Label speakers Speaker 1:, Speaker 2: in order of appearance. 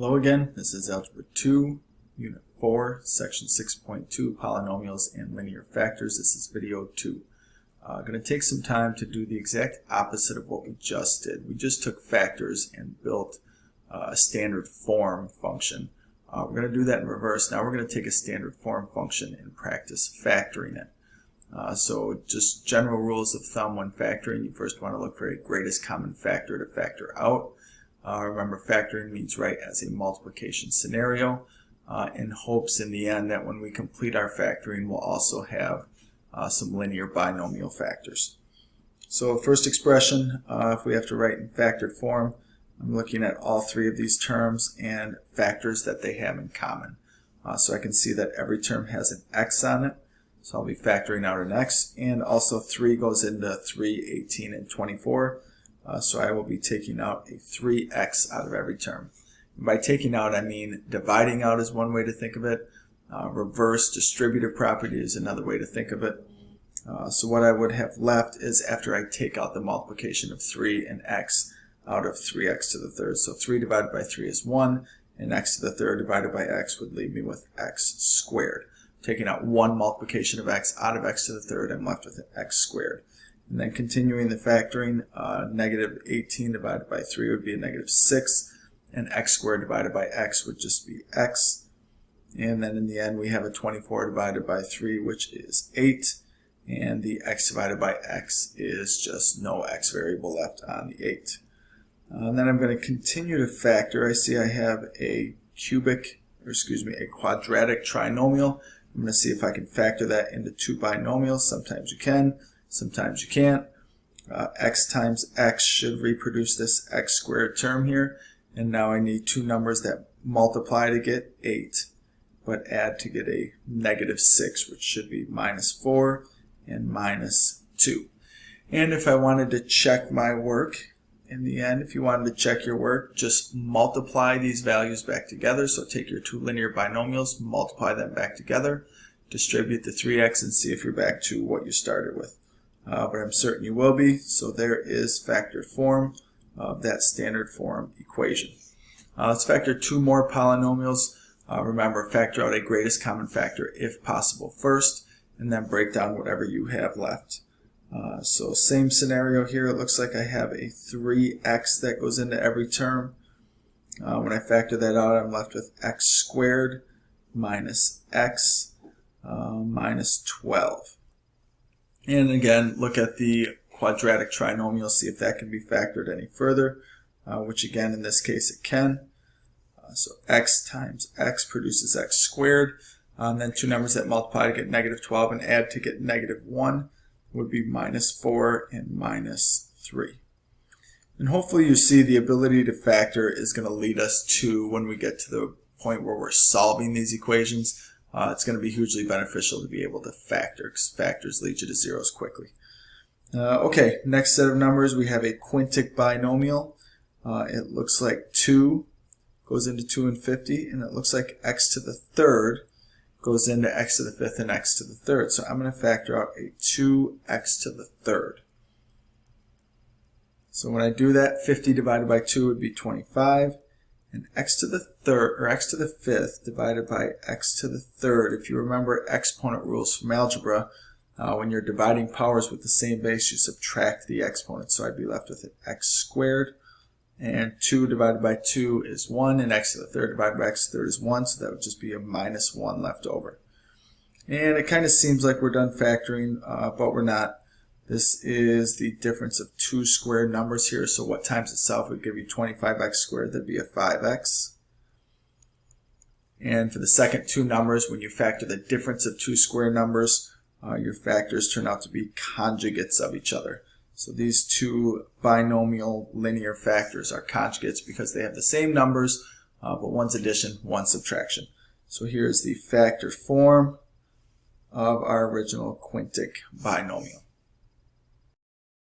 Speaker 1: Hello again, this is Algebra 2, Unit 4, Section 6.2, Polynomials and Linear Factors. This is video 2. I'm going to take some time to do the exact opposite of what we just did. We just took factors and built a standard form function. We're going to do that in reverse. Now we're going to take a standard form function and practice factoring it. So just general rules of thumb when factoring, you first want to look for a greatest common factor to factor out. Remember, factoring means write as a multiplication scenario in hopes in the end that when we complete our factoring we'll also have some linear binomial factors. So first expression, if we have to write in factored form, I'm looking at all three of these terms and factors that they have in common. So I can see that every term has an x on it, so I'll be factoring out an x, and also 3 goes into 3, 18, and 24. So I will be taking out a 3x out of every term. And by taking out, I mean dividing out is one way to think of it. Reverse distributive property is another way to think of it. So what I would have left is after I take out the multiplication of 3 and x out of 3x to the third. So 3 divided by 3 is 1, and x to the third divided by x would leave me with x squared. Taking out one multiplication of x out of x to the third, I'm left with an x squared. And then continuing the factoring, negative 18 divided by 3 would be a negative 6, and x squared divided by x would just be x. And then in the end we have a 24 divided by 3, which is 8, and the x divided by x is just no x variable left on the 8. And then I'm going to continue to factor. I see I have a quadratic trinomial. I'm going to see if I can factor that into two binomials. Sometimes you can. Sometimes you can't. X times x should reproduce this x squared term here. And now I need two numbers that multiply to get 8, but add to get a negative 6, which should be minus 4 and minus 2. And if I wanted to check my work, in the end, if you wanted to check your work, just multiply these values back together. So take your two linear binomials, multiply them back together, distribute the 3x, and see if you're back to what you started with. But I'm certain you will be. So there is factored form of that standard form equation. Let's factor two more polynomials. Remember, factor out a greatest common factor if possible first, and then break down whatever you have left. So same scenario here. It looks like I have a 3x that goes into every term. When I factor that out, I'm left with x squared minus x minus 12. And again, look at the quadratic trinomial, see if that can be factored any further, which again in this case it can. So x times x produces x squared. Then two numbers that multiply to get negative 12 and add to get negative 1 would be minus 4 and minus 3. And hopefully you see the ability to factor is going to lead us to, when we get to the point where we're solving these equations, it's going to be hugely beneficial to be able to factor, because factors lead you to zeros quickly. Okay, next set of numbers, we have a quintic binomial. It looks like 2 goes into 2 and 50, and it looks like x to the third goes into x to the fifth and x to the third. So I'm going to factor out a 2x to the third. So when I do that, 50 divided by 2 would be 25. And x to the third, or x to the fifth divided by x to the third. If you remember exponent rules from algebra, when you're dividing powers with the same base, you subtract the exponent. So I'd be left with an x squared. And 2 divided by 2 is 1, and x to the third divided by x to the third is 1, so that would just be a minus 1 left over. And it kind of seems like we're done factoring, but we're not. This is the difference of two squared numbers here, so what times itself would give you 25x squared, that'd be a 5x. And for the second two numbers, when you factor the difference of two square numbers, your factors turn out to be conjugates of each other. So these two binomial linear factors are conjugates because they have the same numbers, but one's addition, one's subtraction. So here's the factor form of our original quintic binomial.